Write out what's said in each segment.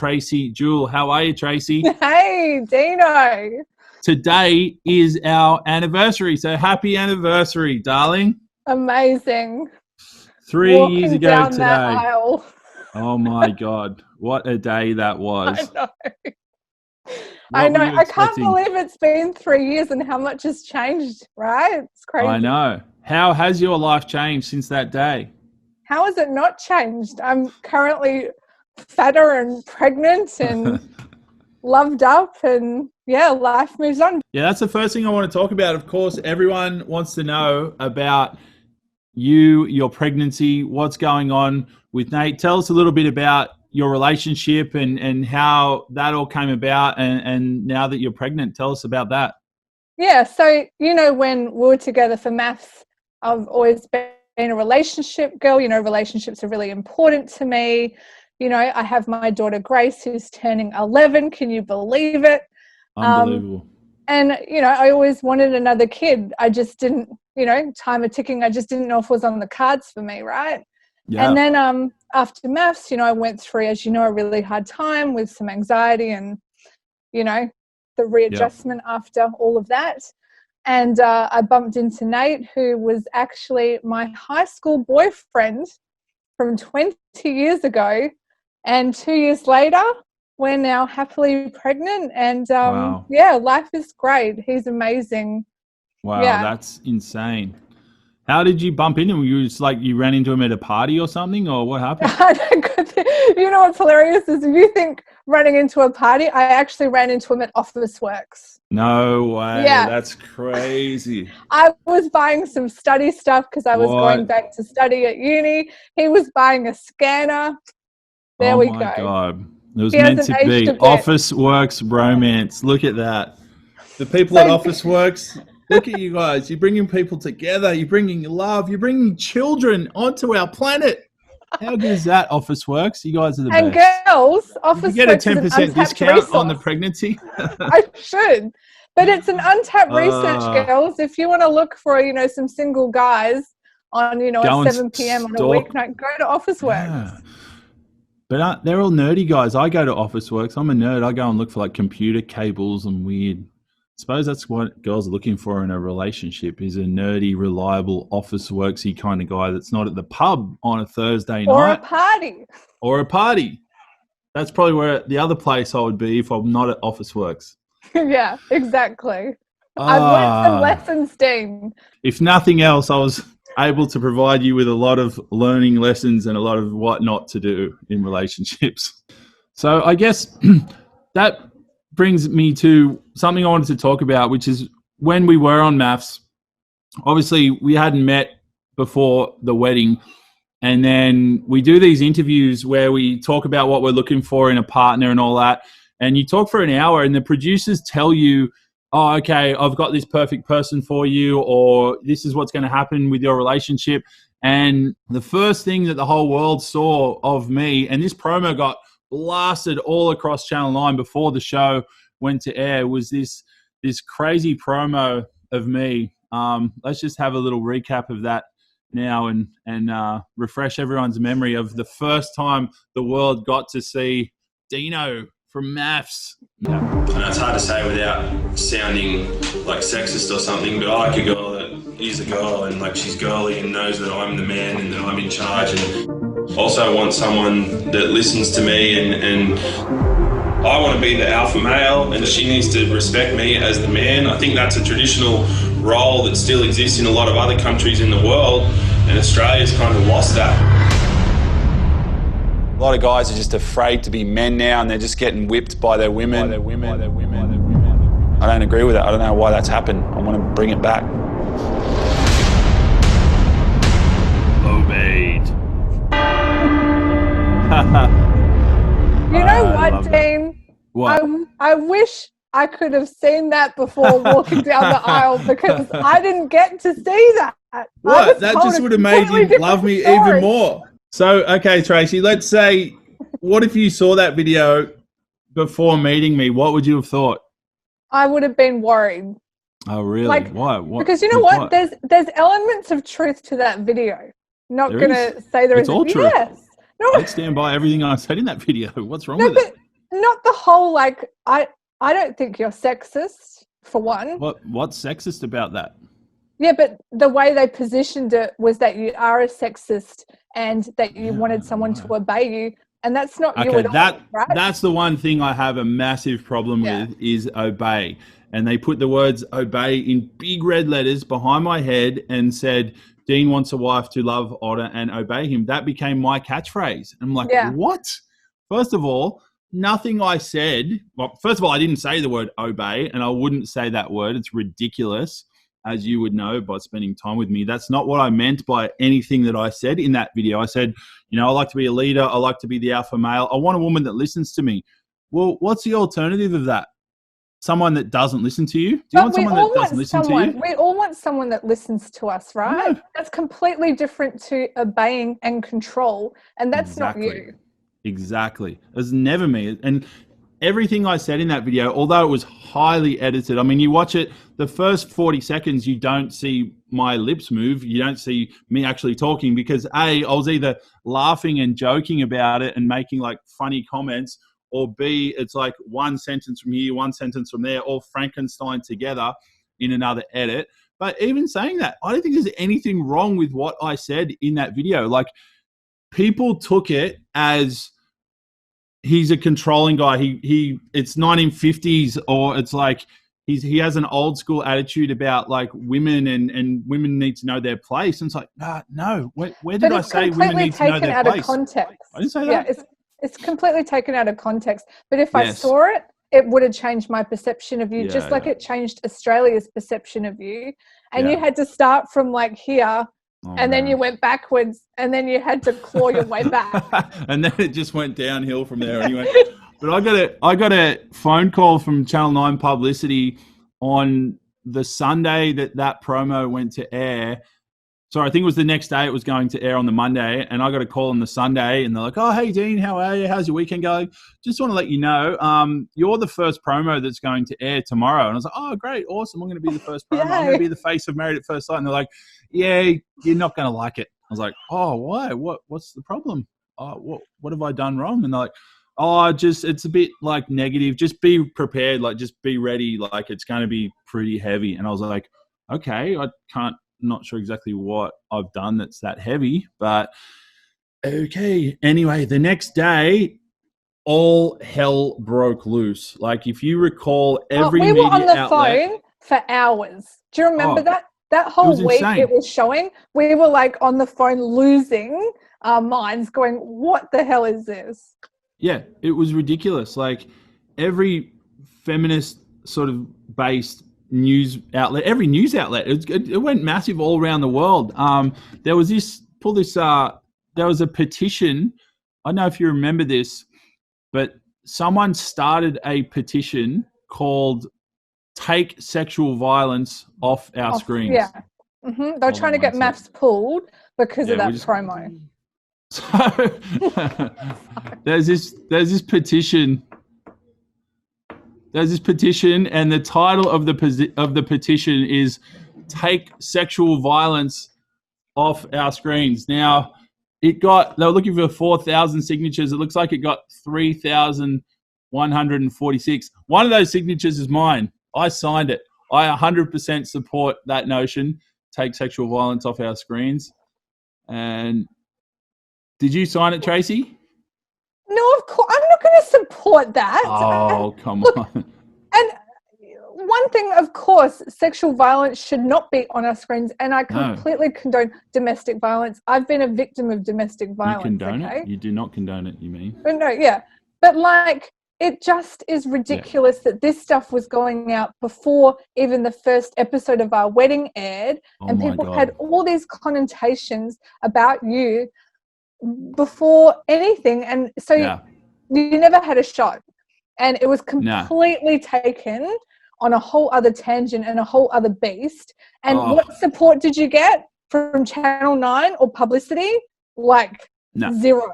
Tracey Jewel. How are you, Tracey? Hey, Deano. Today is our anniversary, so happy anniversary, darling. Amazing. 3 Walking years ago down today. that aisle. Oh my God, what a day that was. I know. What I know. were you I can't expecting? believe it's been 3 years and how much has changed, right? It's crazy. I know. How has your life changed since that day? How has it not changed? I'm currently fatter and pregnant and loved up, and yeah, life moves on. Yeah, that's the first thing I want to talk about. Of course, everyone wants to know about you, your pregnancy, what's going on with Nate. Tell us a little bit about your relationship and how that all came about, and now that you're pregnant, tell us about that. Yeah, so, when we were together for MAFS, I've always been a relationship girl. Relationships are really important to me. I have my daughter Grace, who's turning 11. Can you believe it? Unbelievable. And, I always wanted another kid. I just didn't, time of ticking, I just didn't know if it was on the cards for me, right? Yeah. And then after MAFS, I went through, as you know, a really hard time with some anxiety and, the readjustment after all of that. And I bumped into Nate, who was actually my high school boyfriend from 20 years ago. And 2 years later, we're now happily pregnant. And Wow. yeah, life is great. He's amazing. Wow, Yeah. That's insane. How did you bump into him? You ran into him at a party or something, or what happened? What's hilarious is if you think running into a party, I actually ran into him at Officeworks. No way. Yeah. That's crazy. I was buying some study stuff because I was going back to study at uni. He was buying a scanner. There we go. Oh my God. It was meant to be. Officeworks romance. Look at that. The people at Officeworks, look at you guys. You're bringing people together. You're bringing love. You're bringing children onto our planet. How good is that, Officeworks? You guys are the best. And girls, Officeworks you get a 10% discount resource on the pregnancy. I should. But it's an untapped research, girls. If you want to look for, some single guys on, at 7 p.m. on a weeknight, go to Officeworks. Yeah. But they're all nerdy guys. I go to Officeworks. I'm a nerd. I go and look for computer cables and weird. I suppose that's what girls are looking for in a relationship, is a nerdy, reliable, Officeworksy kind of guy that's not at the pub on a Thursday night. Or a party. That's probably where the other place I would be if I'm not at Officeworks. Yeah, exactly. I've learned some lessons, Dean. If nothing else, I was able to provide you with a lot of learning lessons and a lot of what not to do in relationships. So I guess that brings me to something I wanted to talk about, which is when we were on MAFS, obviously we hadn't met before the wedding. And then we do these interviews where we talk about what we're looking for in a partner and all that. And you talk for an hour and the producers tell you, oh, okay, I've got this perfect person for you, or this is what's going to happen with your relationship. And the first thing that the whole world saw of me, and this promo got blasted all across Channel 9 before the show went to air, was this crazy promo of me. Let's just have a little recap of that now and refresh everyone's memory of the first time the world got to see Deano from MAFS. Yeah. I know it's hard to say without sounding like sexist or something, but I like a girl that is a girl and she's girly and knows that I'm the man and that I'm in charge, and also want someone that listens to me and I want to be the alpha male and she needs to respect me as the man. I think that's a traditional role that still exists in a lot of other countries in the world, and Australia's kind of lost that. A lot of guys are just afraid to be men now and they're just getting whipped by their women. I don't agree with that. I don't know why that's happened. I want to bring it back. Obeyed. You know what, Dean? What? I wish I could have seen that before walking down the aisle, because I didn't get to see that. What? That just would have made you love me even more. So, okay, Tracey, let's say, what if you saw that video before meeting me? What would you have thought? I would have been worried. Oh, really? Why? Because you know what? There's elements of truth to that video. Not going to say there it's all true. Yes. No. I'd stand by everything I said in that video. What's wrong with it? not the whole, like, I don't think you're sexist, for one. What's sexist about that? Yeah, but the way they positioned it was that you are a sexist and that you wanted someone to obey you, and that's not you at all, right? That's the one thing I have a massive problem with is obey. And they put the words obey in big red letters behind my head and said, Dean wants a wife to love, honor, and obey him. That became my catchphrase. I'm like, what? First of all, nothing I said. Well, first of all, I didn't say the word obey, and I wouldn't say that word. It's ridiculous, as you would know by spending time with me. That's not what I meant by anything that I said in that video. I said, you know, I like to be a leader. I like to be the alpha male. I want a woman that listens to me. Well, what's the alternative of that? Someone that doesn't listen to you? Do you want someone that doesn't listen to you? We all want someone that listens to us, right? Yeah. That's completely different to obeying and control, and that's not you. Exactly. It was never me. And everything I said in that video, although it was highly edited, I mean, you watch it, the first 40 seconds, you don't see my lips move. You don't see me actually talking because I was either laughing and joking about it and making like funny comments, or B, it's like one sentence from here, one sentence from there, all Frankenstein together in another edit. But even saying that, I don't think there's anything wrong with what I said in that video. Like, people took it as he's a controlling guy. It's 1950s, or it's like he has an old school attitude about like women and women need to know their place. And it's like, no. Where did I say women need to know their place? Context. I didn't say that. Yeah, it's completely taken out of context. But if I saw it, it would have changed my perception of you, just like it changed Australia's perception of you. And you had to start from like here. And then you went backwards, and then you had to claw your way back. And then it just went downhill from there anyway. But I got a phone call from Channel 9 Publicity on the Sunday that promo went to air. So I think it was the next day it was going to air on the Monday, and I got a call on the Sunday, and they're like, oh, hey, Dean, how are you? How's your weekend going? Just want to let you know, you're the first promo that's going to air tomorrow. And I was like, oh, great, awesome. I'm going to be the first promo. I'm going to be the face of Married at First Sight. And they're like, yeah, you're not going to like it. I was like, oh, why? What's the problem? What have I done wrong? And they're like, oh, it's a bit like negative. Just be prepared. Like, just be ready. Like, it's going to be pretty heavy. And I was like, okay, not sure exactly what I've done that's that heavy, but okay. Anyway, the next day, all hell broke loose. Like, if you recall, every media outlet... We were on the phone for hours. Do you remember that? That whole week insane. It was showing, we were like on the phone losing our minds going, what the hell is this? Yeah, it was ridiculous. Like, every feminist sort of based news outlet, every news outlet, it went massive all around the world. There was there was a petition. I don't know if you remember this, but someone started a petition called Take Sexual Violence Off Our Screens. Yeah. Mm-hmm. They're trying to get MAFS pulled because of that promo. So there's this petition. There's this petition, and the title of the petition is "Take Sexual Violence Off Our Screens." Now, they were looking for 4,000 signatures. It looks like it got 3,146. One of those signatures is mine. I signed it. I 100% support that notion. Take sexual violence off our screens. And did you sign it, Tracey? No, of course. I'm not going to support that. Oh, come on. And one thing, of course, sexual violence should not be on our screens. And I completely condone domestic violence. I've been a victim of domestic violence. You condone it? You do not condone it, you mean? No, yeah. But like, it just is ridiculous that this stuff was going out before even the first episode of our wedding aired. And people had all these connotations about you before anything, and so you never had a shot, and it was completely taken on a whole other tangent and a whole other beast. And what support did you get from Channel 9 or publicity? Like zero.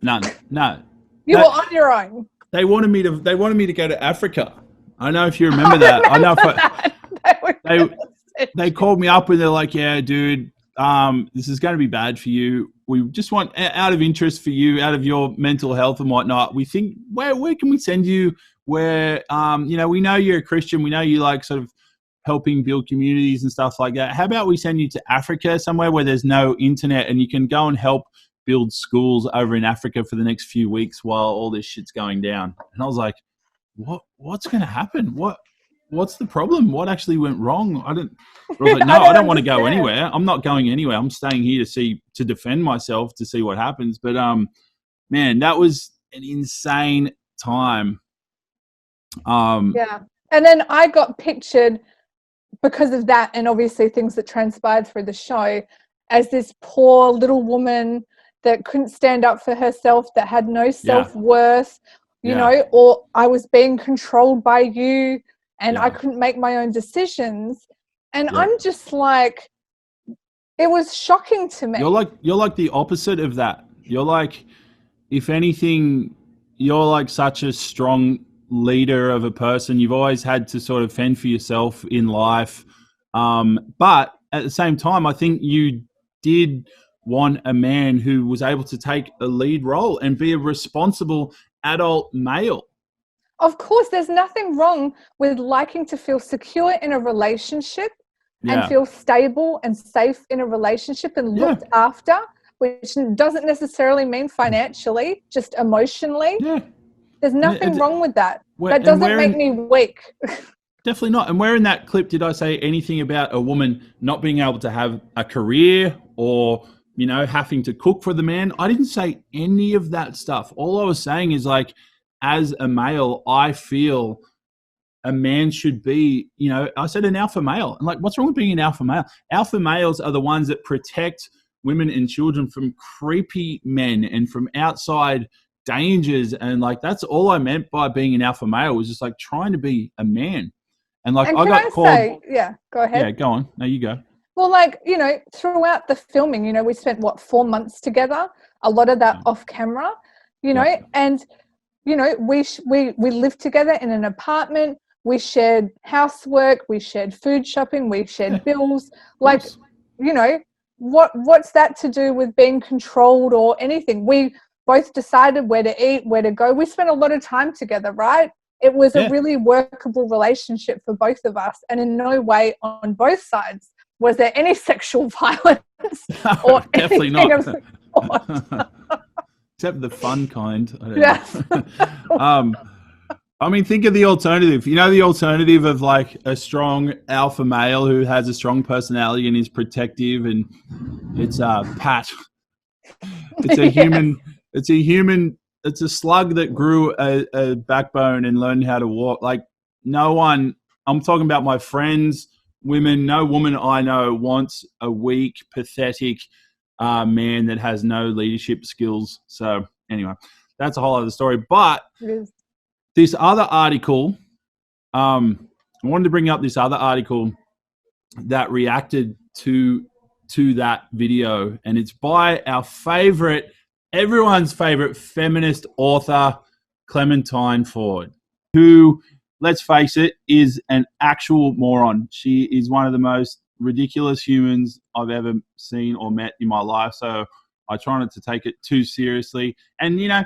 None. No. You were on your own. They wanted me to go to Africa. I don't know if you remember that. I know if they called me up and they're like, yeah, dude, this is going to be bad for you. we just want, out of interest for you, out of your mental health and whatnot, we think, where can we send you? Where, you know, we know you're a Christian, we know you like sort of helping build communities and stuff like that. How about we send you to Africa, somewhere where there's no internet, and you can go and help build schools over in Africa for the next few weeks while all this shit's going down? And I was like, what's going to happen? What's the problem? What actually went wrong? I was like, no, I don't want to go anywhere. I'm not going anywhere. I'm staying here to defend myself, to see what happens. But man, that was an insane time. Yeah. And then I got pictured, because of that, and obviously things that transpired through the show, as this poor little woman that couldn't stand up for herself, that had no self-worth, you know, or I was being controlled by you, and I couldn't make my own decisions. And I'm just like, it was shocking to me. You're like the opposite of that. You're like, if anything, you're like such a strong leader of a person. You've always had to sort of fend for yourself in life. But at the same time, I think you did want a man who was able to take a lead role and be a responsible adult male. Of course, there's nothing wrong with liking to feel secure in a relationship and feel stable and safe in a relationship and looked after, which doesn't necessarily mean financially, just emotionally. Yeah. There's nothing wrong with that. That doesn't make me weak. Definitely not. And where in that clip did I say anything about a woman not being able to have a career or, you know, having to cook for the man? I didn't say any of that stuff. All I was saying is, like, as a male, I feel a man should be, you know, I said an alpha male. And like, what's wrong with being an alpha male? Alpha males are the ones that protect women and children from creepy men and from outside dangers. And like, that's all I meant by being an alpha male, was just like trying to be a man. And like, I got called. Go ahead. Yeah, go on. No, you go. Well, like, you know, throughout the filming, you know, we spent 4 months together, a lot of that off camera, you know, and, you know, we lived together in an apartment. We shared housework, we shared food shopping, we shared bills. Like, you know, what's that to do with being controlled or anything? We both decided where to eat, where to go. We spent a lot of time together, right? It was a really workable relationship for both of us. And in no way on both sides was there any sexual violence or definitely not. Except the fun kind. I mean, think of the alternative. You know, the alternative of like a strong alpha male who has a strong personality and is protective, and it's Pat. It's a human. It's a human. It's a slug that grew a backbone and learned how to walk. Like, no one, I'm talking about my friends, women, no woman I know wants a weak, pathetic man that has no leadership skills. So anyway, that's a whole other story. But this other article, I wanted to bring up this other article that reacted to that video, and it's by our everyone's favorite feminist author, Clementine Ford, who, let's face it, is an actual moron. She is one of the most ridiculous humans I've ever seen or met in my life, so I try not to take it too seriously. And, you know,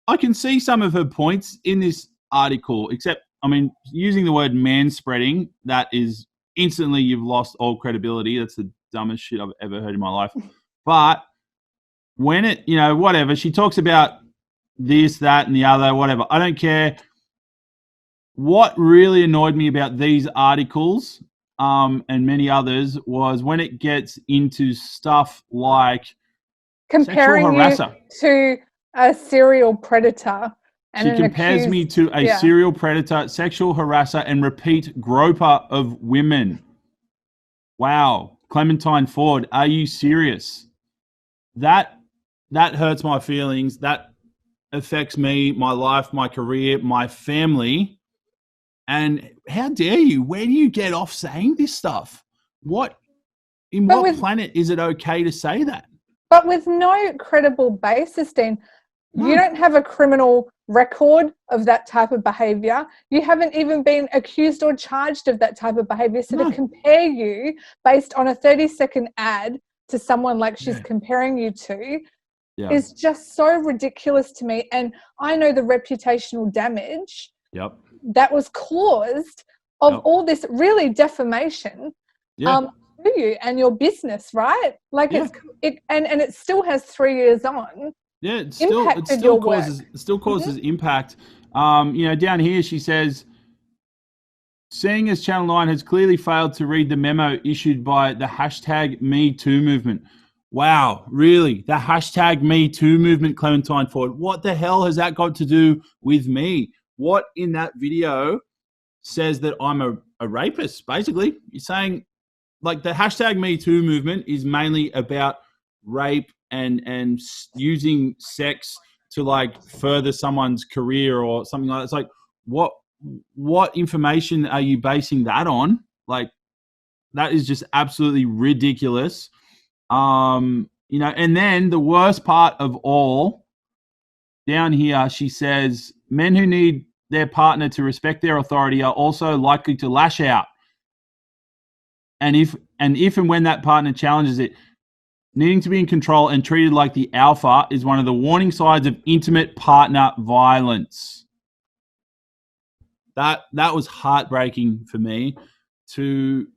I can see some of her points in this article, except, I mean, using the word manspreading, that is instantly you've lost all credibility. That's the dumbest shit I've ever heard in my life. But when it, you know, whatever, she talks about this, that, and the other, whatever. I don't care. What really annoyed me about these articles and many others was when it gets into stuff like comparing you to a serial predator. And she compares me to a serial predator, sexual harasser, and repeat groper of women. Wow. Clementine Ford, are you serious? That hurts my feelings. That affects me, my life, my career, my family. And how dare you? Where do you get off saying this stuff? What planet is it okay to say that? But with no credible basis, Dean. You don't have a criminal record of that type of behavior. You haven't even been accused or charged of that type of behavior. So to compare you based on a 30-second ad to someone like she's comparing you to Yeah. is just so ridiculous to me. And I know the reputational damage Yep. that was caused of all this really defamation to you and your business, right? Like and it still has 3 years on. Yeah, it still causes impact. You know, down here she says, seeing as Channel 9 has clearly failed to read the memo issued by the hashtag Me Too movement. Wow, really? The hashtag Me Too movement, Clementine Ford. What the hell has that got to do with me? What in that video says that I'm a rapist, basically? You're saying, like, the hashtag Me Too movement is mainly about rape and using sex to, like, further someone's career or something like that. It's like, what information are you basing that on? Like, that is just absolutely ridiculous. You know, and then the worst part of all, down here, she says, men who need their partner to respect their authority are also likely to lash out. And if and when that partner challenges it, needing to be in control and treated like the alpha is one of the warning signs of intimate partner violence. That was heartbreaking for me, to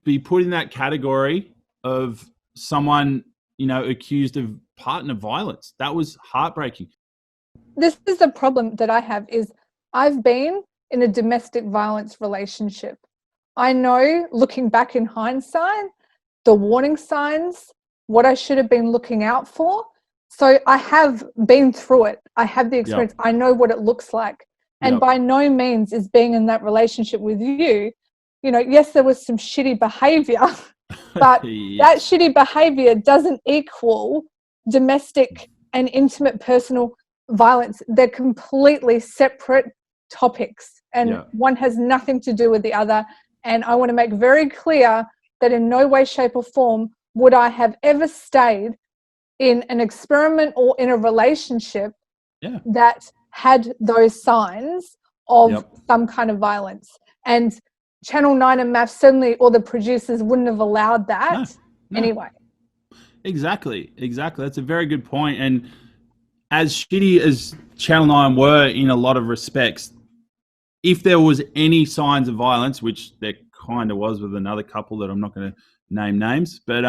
be put in that category of someone, you know, accused of partner violence. That was heartbreaking. This is the problem that I have, is I've been in a domestic violence relationship. I know, looking back in hindsight, the warning signs, what I should have been looking out for. So I have been through it. I have the experience. I know what it looks like. And by no means is being in that relationship with you, you know, yes, there was some shitty behavior, but that shitty behavior doesn't equal domestic and intimate personal violence. They're completely separate topics, and one has nothing to do with the other. And I want to make very clear that in no way, shape or form would I have ever stayed in an experiment or in a relationship that had those signs of some kind of violence. And Channel 9 and MAFS certainly, or the producers, wouldn't have allowed that anyway. Exactly. That's a very good point. And as shitty as Channel 9 were in a lot of respects, if there was any signs of violence, which there kind of was with another couple that I'm not going to name names, but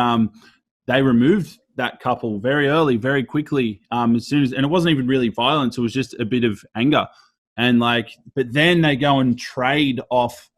they removed that couple very early, very quickly, as soon as, and it wasn't even really violence, it was just a bit of anger. And like, but then they go and trade off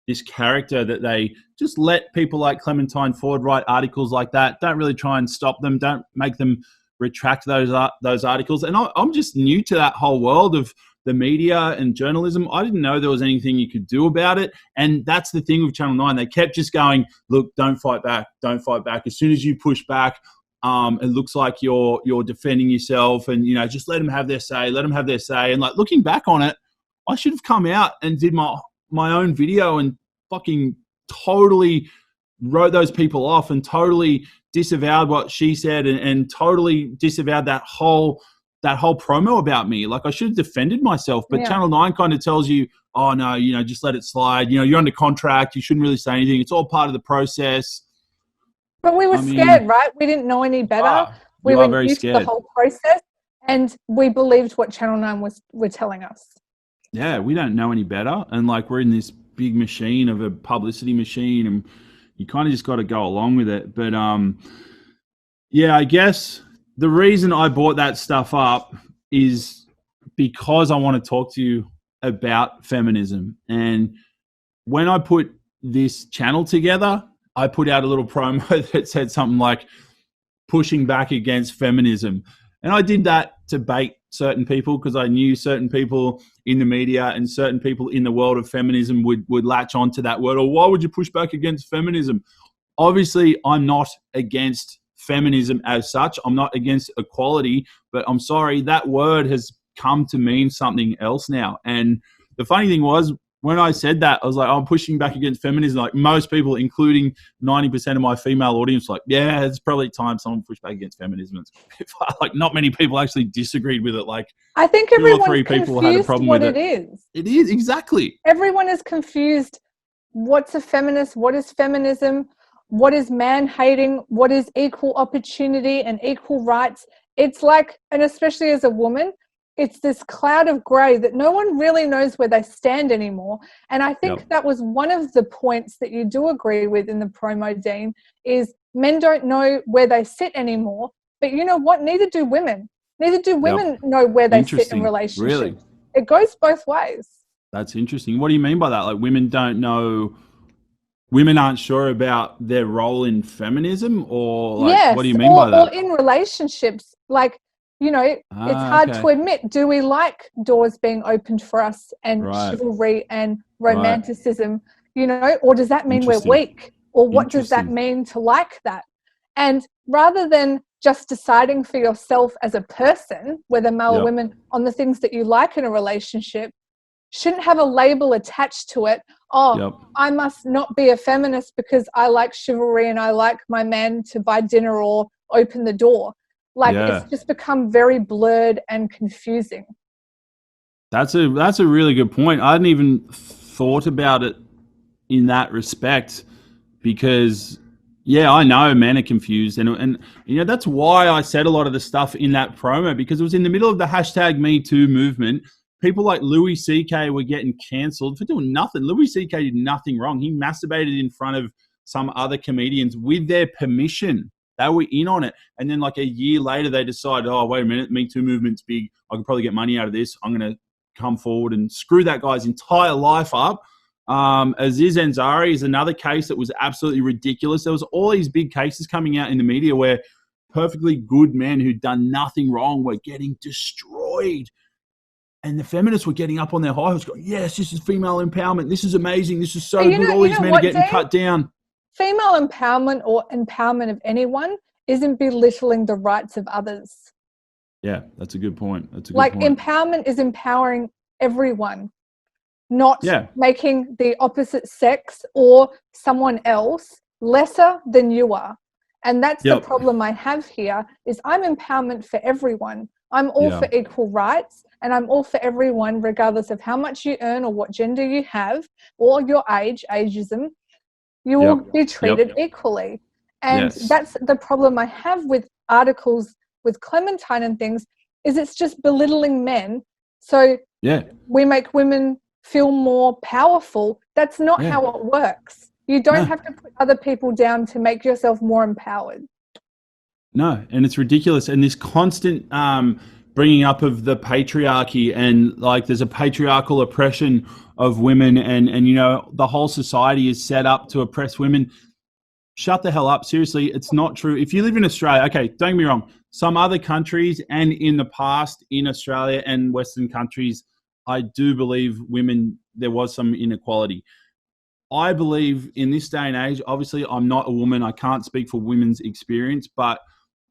this character that they just let people like Clementine Ford write articles like that. Don't really try and stop them. Don't make them retract those articles. And I'm just new to that whole world of the media and journalism. I didn't know there was anything you could do about it. And that's the thing with Channel 9. They kept just going, look, don't fight back. Don't fight back. As soon as you push back, it looks like you're defending yourself, and, you know, just let them have their say. Let them have their say. And like, looking back on it, I should have come out and did my own video and fucking totally wrote those people off and totally disavowed what she said and totally disavowed that whole promo about me. Like, I should have defended myself, but Channel 9 kind of tells you, oh no, you know, just let it slide. You know, you're under contract. You shouldn't really say anything. It's all part of the process. But we were scared, right? We didn't know any better. We were very scared to the whole process, and we believed what Channel 9 were telling us. Yeah, we don't know any better. And like, we're in this big machine of a publicity machine, and you kind of just got to go along with it. But yeah, I guess the reason I brought that stuff up is because I want to talk to you about feminism. And when I put this channel together, I put out a little promo that said something like pushing back against feminism. And I did that to bait certain people, because I knew certain people in the media and certain people in the world of feminism would latch onto that word. Or why would you push back against feminism? Obviously, I'm not against feminism as such. I'm not against equality, but I'm sorry, that word has come to mean something else now. And the funny thing was, when I said that, I was like, I'm pushing back against feminism. Like, most people, including 90% of my female audience, like, yeah, it's probably time someone pushed back against feminism. Like, not many people actually disagreed with it. Like, I think everyone's confused what it is. It is, exactly. Everyone is confused. What's a feminist? What is feminism? what is man hating, what is equal opportunity and equal rights. It's like, and especially as a woman, it's this cloud of grey that no one really knows where they stand anymore. And I think that was one of the points that you do agree with in the promo, Dean, is men don't know where they sit anymore. But you know what? Neither do women. Neither do women know where they sit in relationships. Really? It goes both ways. That's interesting. What do you mean by that? Like women don't know, women aren't sure about their role in feminism, or like, yes, what do you mean by that? Or in relationships, like, you know, it's hard to admit. Do we like doors being opened for us and chivalry and romanticism, you know, or does that mean we're weak? Or what does that mean to like that? And rather than just deciding for yourself as a person, whether male or women, on the things that you like in a relationship, shouldn't have a label attached to it. I must not be a feminist because I like chivalry and I like my man to buy dinner or open the door. Like it's just become very blurred and confusing. That's a really good point. I hadn't even thought about it in that respect, because I know men are confused, and you know that's why I said a lot of the stuff in that promo, because it was in the middle of the #MeToo movement. People like Louis C.K. were getting cancelled for doing nothing. Louis C.K. did nothing wrong. He masturbated in front of some other comedians with their permission. They were in on it. And then like a year later, they decided, oh, wait a minute, Me Too movement's big. I could probably get money out of this. I'm going to come forward and screw that guy's entire life up. Aziz Ansari is another case that was absolutely ridiculous. There was all these big cases coming out in the media where perfectly good men who'd done nothing wrong were getting destroyed. And the feminists were getting up on their high horse going, yes, this is female empowerment. This is amazing. This is so good. All these men are getting cut down. Female empowerment or empowerment of anyone isn't belittling the rights of others. Yeah, that's a good point. That's a good point. Like empowerment is empowering everyone, not making the opposite sex or someone else lesser than you are. And that's the problem I have here is I'm empowerment for everyone. I'm all for equal rights, and I'm all for everyone, regardless of how much you earn or what gender you have or your age, ageism. You will be treated equally. And that's the problem I have with articles with Clementine and things, is it's just belittling men. So we make women feel more powerful. That's not how it works. You don't have to put other people down to make yourself more empowered. No, and it's ridiculous. And this constant bringing up of the patriarchy, and like there's a patriarchal oppression of women, and you know, the whole society is set up to oppress women. Shut the hell up. Seriously, it's not true. If you live in Australia, okay, don't get me wrong, some other countries and in the past in Australia and Western countries, I do believe women, there was some inequality. I believe in this day and age, obviously I'm not a woman, I can't speak for women's experience, but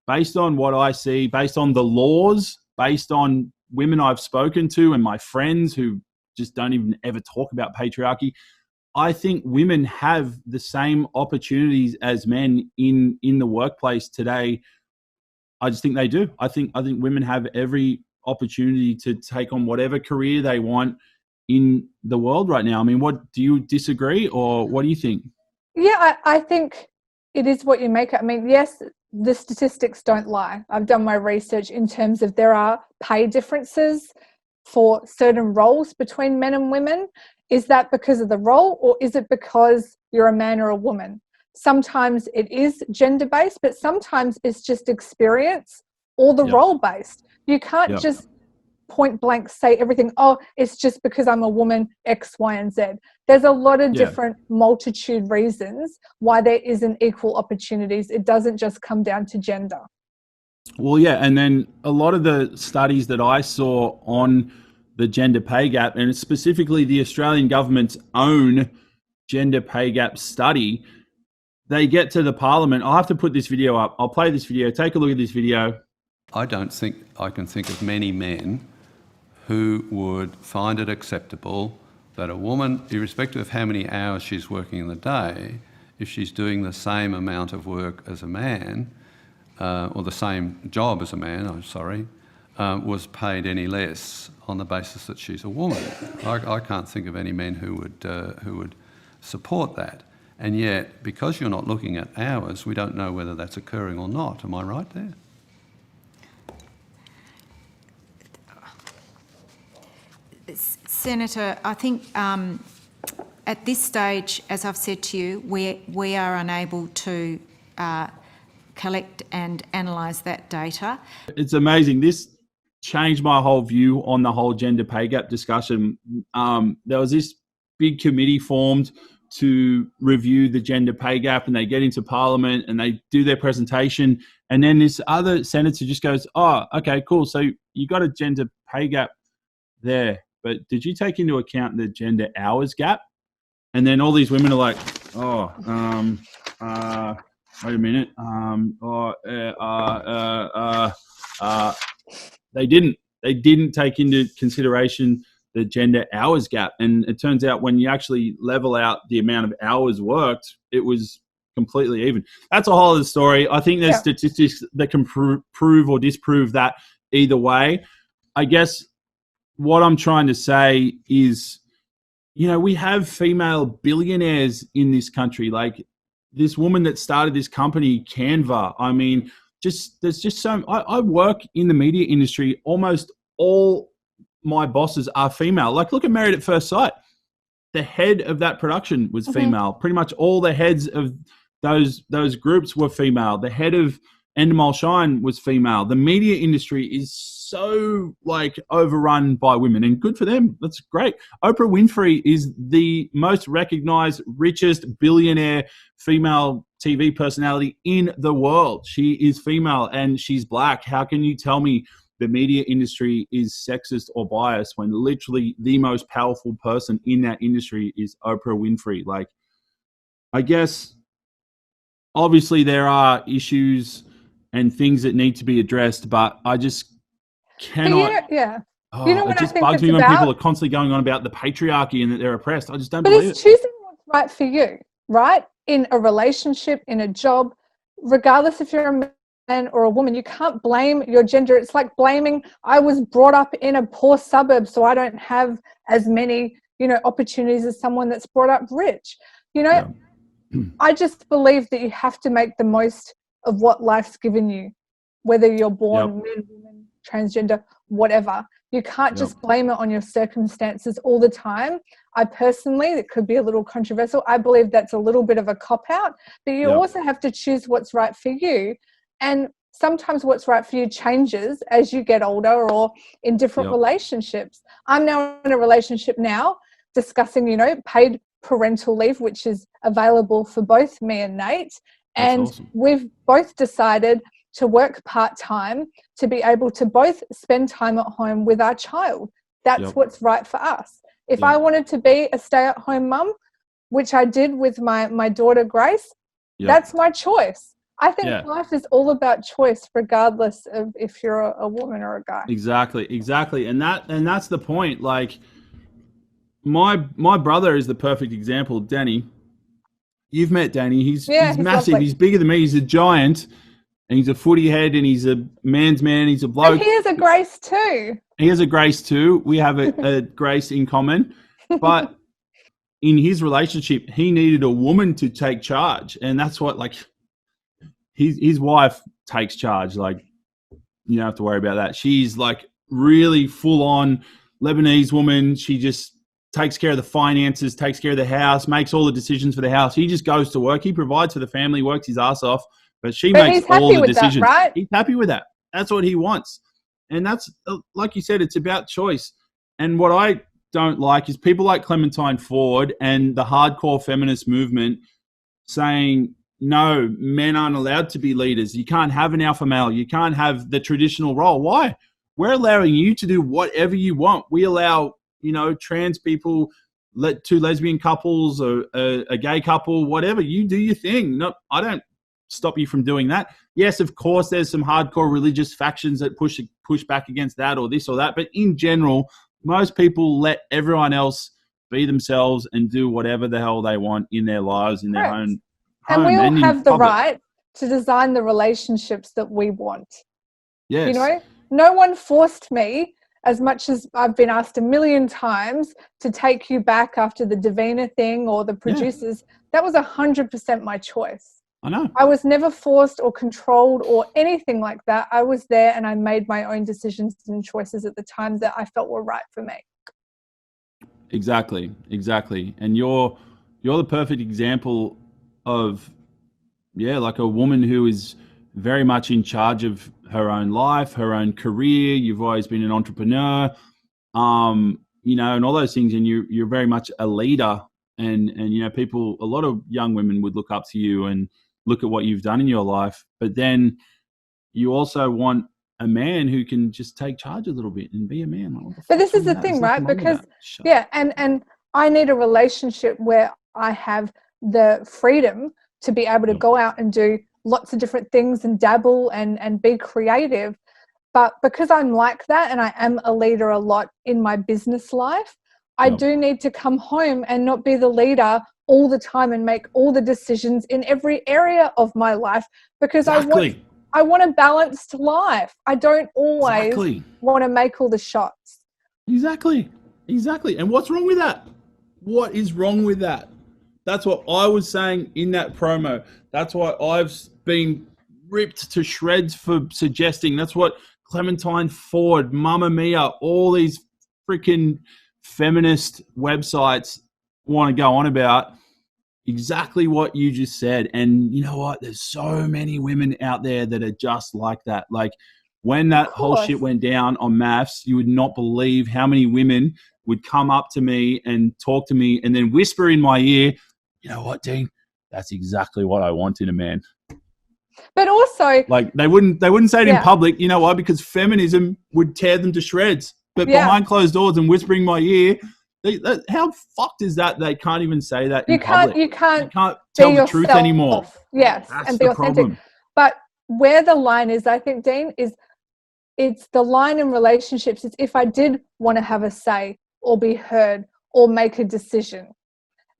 based on what I see, based on the laws, based on women I've spoken to and my friends who just don't even ever talk about patriarchy, I think women have the same opportunities as men in the workplace today. I just think they do. I think women have every opportunity to take on whatever career they want in the world right now. I mean, what do you disagree, or what do you think? Yeah, I think it is what you make it. I mean, yes, the statistics don't lie. I've done my research in terms of there are pay differences for certain roles between men and women. Is that because of the role, or is it because you're a man or a woman? Sometimes it is gender-based, but sometimes it's just experience or the role-based. You can't just point blank say everything, oh, it's just because I'm a woman, X, Y, and Z. There's a lot of different multitude reasons why there isn't equal opportunities. It doesn't just come down to gender. Well, yeah, and then a lot of the studies that I saw on the gender pay gap, and specifically the Australian government's own gender pay gap study, they get to the parliament. I'll have to put this video up. I'll play this video. Take a look at this video. I don't think I can think of many men who would find it acceptable that a woman, irrespective of how many hours she's working in the day, if she's doing the same amount of work as a man, or the same job as a man, was paid any less on the basis that she's a woman. I can't think of any men who would support that. And yet, because you're not looking at hours, we don't know whether that's occurring or not. Am I right there? Senator, I think at this stage, as I've said to you, we are unable to collect and analyse that data. It's amazing. This changed my whole view on the whole gender pay gap discussion. There was this big committee formed to review the gender pay gap, and they get into Parliament and they do their presentation, and then this other senator just goes, "Oh, okay, cool. So you got a gender pay gap there, but did you take into account the gender hours gap?" And then all these women are like, "Oh, wait a minute. They didn't take into consideration the gender hours gap." And it turns out when you actually level out the amount of hours worked, it was completely even. That's a whole other story. I think there's statistics that can prove or disprove that either way. I guess what I'm trying to say is, we have female billionaires in this country. Like this woman that started this company, Canva. I mean, there's just so. I work in the media industry. Almost all my bosses are female. Like, look at Married at First Sight. The head of that production was female. Pretty much all the heads of those groups were female. The head of Endemol Shine was female. The media industry is so overrun by women, and good for them. That's great. Oprah Winfrey is the most recognized, richest billionaire female TV personality in the world. She is female and she's black. How can you tell me the media industry is sexist or biased when literally the most powerful person in that industry is Oprah Winfrey? I guess obviously there are issues and things that need to be addressed, but I just cannot. It just bugs me when people are constantly going on about the patriarchy and that they're oppressed. I just don't believe it. But it's choosing what's right for you, right? In a relationship, in a job, regardless if you're a man or a woman, you can't blame your gender. It's like blaming, I was brought up in a poor suburb, so I don't have as many, opportunities as someone that's brought up rich. I just believe that you have to make the most of what life's given you, whether you're born man, woman, transgender, whatever. You can't just blame it on your circumstances all the time. I personally, it could be a little controversial, I believe that's a little bit of a cop-out, but you also have to choose what's right for you. And sometimes what's right for you changes as you get older or in different relationships. I'm now in a relationship now discussing, paid parental leave, which is available for both me and Nate. And we've both decided to work part-time to be able to both spend time at home with our child. That's what's right for us. If I wanted to be a stay-at-home mum, which I did with my daughter Grace, that's my choice. I think life is all about choice, regardless of if you're a woman or a guy. Exactly. And that's the point. My brother is the perfect example. Danny, you've met Danny. He's massive. Lovely. He's bigger than me. He's a giant. And he's a footy head, and he's a man's man. He's a bloke. And he has a Grace too. He has a Grace too. We have a Grace in common. But in his relationship, he needed a woman to take charge. And that's what, his wife takes charge. You don't have to worry about that. She's really full-on Lebanese woman. She just takes care of the finances, takes care of the house, makes all the decisions for the house. He just goes to work. He provides for the family, works his ass off. But she makes all the decisions. That, right? He's happy with that. That's what he wants. And that's, like you said, it's about choice. And what I don't like is people like Clementine Ford and the hardcore feminist movement saying, no, men aren't allowed to be leaders. You can't have an alpha male. You can't have the traditional role. Why? We're allowing you to do whatever you want. We allow, trans people, two lesbian couples, or a gay couple, whatever. You do your thing. No, I don't stop you from doing that. Yes, of course, there's some hardcore religious factions that push back against that or this or that. But in general, most people let everyone else be themselves and do whatever the hell they want in their lives, in their own home. And we all have the right to design the relationships that we want. Yes. No one forced me, as much as I've been asked a million times, to take you back after the Deano thing or the producers. That was 100% my choice. I know. I was never forced or controlled or anything like that. I was there and I made my own decisions and choices at the time that I felt were right for me. Exactly. And you're the perfect example of, like a woman who is very much in charge of her own life, her own career. You've always been an entrepreneur, and all those things. And you're very much a leader. And people, a lot of young women would look up to you and look at what you've done in your life. But then you also want a man who can just take charge a little bit and be a man. But this is the thing, right? Because and I need a relationship where I have the freedom to be able to go out and do lots of different things and dabble and be creative. But because I'm like that and I am a leader a lot in my business life, I do need to come home and not be the leader all the time and make all the decisions in every area of my life, because I want a balanced life. I don't always want to make all the shots. Exactly. And what's wrong with that? What is wrong with that? That's what I was saying in that promo. That's what I've been ripped to shreds for suggesting. That's what Clementine Ford, Mamma Mia, all these freaking feminist websites want to go on about. Exactly what you just said. And you know what? There's so many women out there that are just like that. Like when that whole shit went down on MAFS, you would not believe how many women would come up to me and talk to me and then whisper in my ear, you know what, Dean? That's exactly what I want in a man. But also, like they wouldn't say it in public. You know why? Because feminism would tear them to shreds. But behind closed doors and whispering in my ear, how fucked is that? They can't even say that in public. You can't tell the truth anymore. Yes, that's and be authentic. Problem. But where the line is, I think, Dean, is it's the line in relationships. It's if I did want to have a say or be heard or make a decision,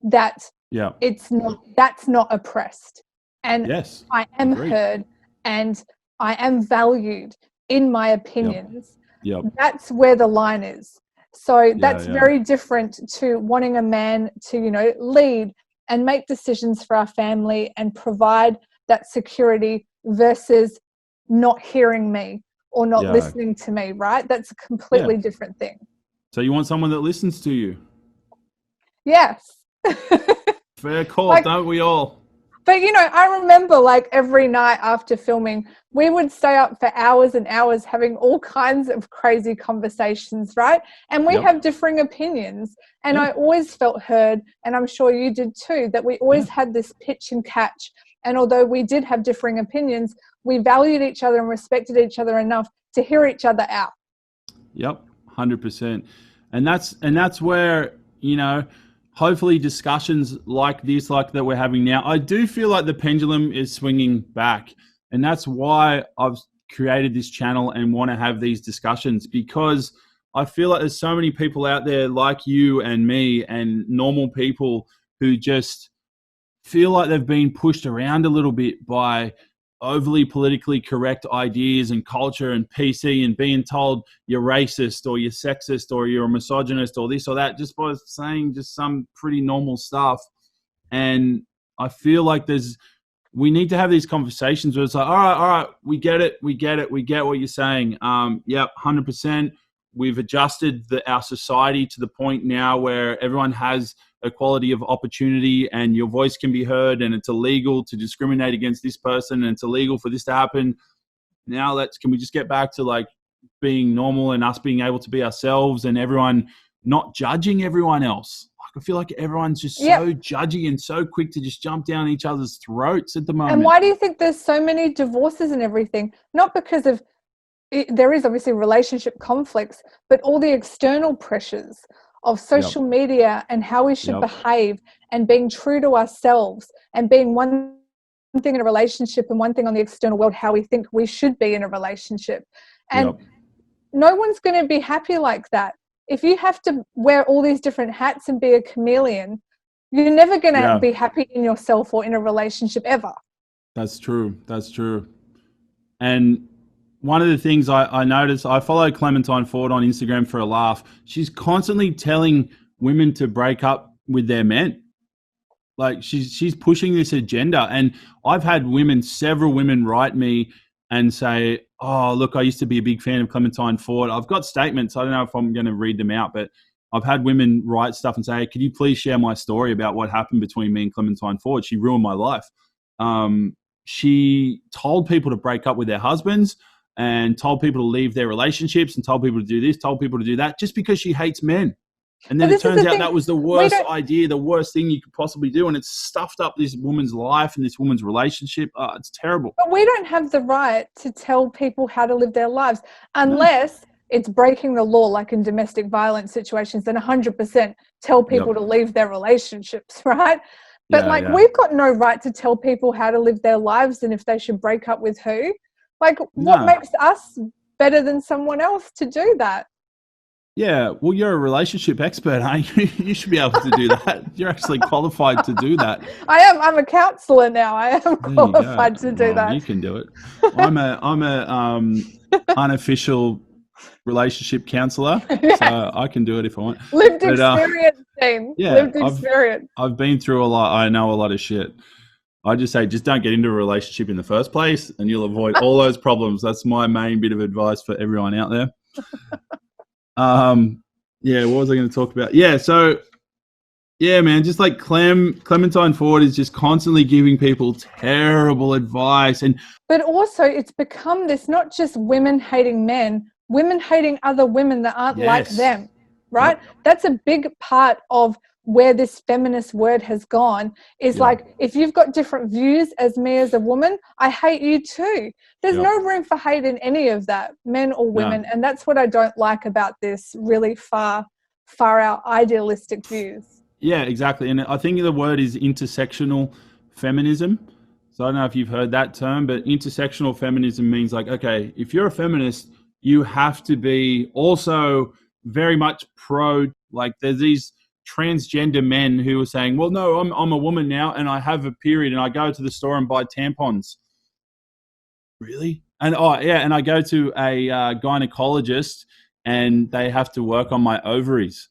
that that's not oppressed. And I am heard and I am valued in my opinions. That's where the line is. So that's very different to wanting a man to, lead and make decisions for our family and provide that security versus not hearing me or not listening to me, right? That's a completely different thing. So you want someone that listens to you? Yes. Fair call, don't we all? But, I remember every night after filming, we would stay up for hours and hours having all kinds of crazy conversations, right? And we have differing opinions. And I always felt heard, and I'm sure you did too, that we always had this pitch and catch. And although we did have differing opinions, we valued each other and respected each other enough to hear each other out. Yep, 100%. And that's where, hopefully discussions like this, like that we're having now, I do feel like the pendulum is swinging back. And that's why I've created this channel and want to have these discussions, because I feel like there's so many people out there like you and me and normal people who just feel like they've been pushed around a little bit by overly politically correct ideas and culture and PC and being told you're racist or you're sexist or you're a misogynist or this or that just by saying just some pretty normal stuff. And I feel like we need to have these conversations where it's like, all right, we get it. We get what you're saying. 100%. We've adjusted our society to the point now where everyone has equality of opportunity and your voice can be heard, and it's illegal to discriminate against this person and it's illegal for this to happen. Now can we just get back to being normal and us being able to be ourselves and everyone not judging everyone else? I feel like everyone's just so judgy and so quick to just jump down each other's throats at the moment. And why do you think there's so many divorces and everything? Not because of there is obviously relationship conflicts, but all the external pressures of social media and how we should behave and being true to ourselves and being one thing in a relationship and one thing on the external world, how we think we should be in a relationship. And no one's going to be happy like that. If you have to wear all these different hats and be a chameleon, you're never going to be happy in yourself or in a relationship ever. That's true. And one of the things I noticed, I follow Clementine Ford on Instagram for a laugh. She's constantly telling women to break up with their men. Like she's pushing this agenda, and I've had several women write me and say, "Oh, look, I used to be a big fan of Clementine Ford." I've got statements. I don't know if I'm going to read them out, but I've had women write stuff and say, "Hey, could you please share my story about what happened between me and Clementine Ford? She ruined my life. She told people to break up with their husbands and told people to leave their relationships and told people to do this, told people to do that, just because she hates men." And then it turns out that was the worst idea, the worst thing you could possibly do. And it's stuffed up this woman's life and this woman's relationship. Oh, it's terrible. But we don't have the right to tell people how to live their lives unless it's breaking the law, like in domestic violence situations, then 100% tell people to leave their relationships, right? But we've got no right to tell people how to live their lives and if they should break up with who. Like, what makes us better than someone else to do that? Yeah, well, you're a relationship expert, aren't you? You should be able to do that. You're actually qualified to do that. I am. I'm a counsellor now. I am qualified to do that. You can do it. I'm a unofficial relationship counsellor, so I can do it if I want. Lived experience, Dean. Yeah, lived experience. I've been through a lot. I know a lot of shit. I just say, just don't get into a relationship in the first place, and you'll avoid all those problems. That's my main bit of advice for everyone out there. What was I going to talk about? Man, just like Clementine Ford is just constantly giving people terrible advice. But also it's become this, not just women hating men, women hating other women that aren't like them, right? Yep. That's a big part of where this feminist word has gone, is like, if you've got different views as me as a woman, I hate you too. There's no room for hate in any of that, men or women. And that's what I don't like about this really far out idealistic views. Yeah, exactly. And I think the word is intersectional feminism. So I don't know if you've heard that term, but intersectional feminism means like, okay, if you're a feminist, you have to be also very much like there's these transgender men who are saying, well, no, I'm a woman now and I have a period and I go to the store and buy tampons. Really? And and I go to a gynecologist and they have to work on my ovaries.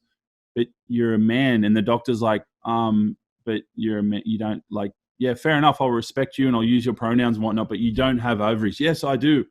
But you're a man, and the doctor's like, but you're a man, you don't like, fair enough, I'll respect you and I'll use your pronouns and whatnot, but you don't have ovaries. Yes, I do.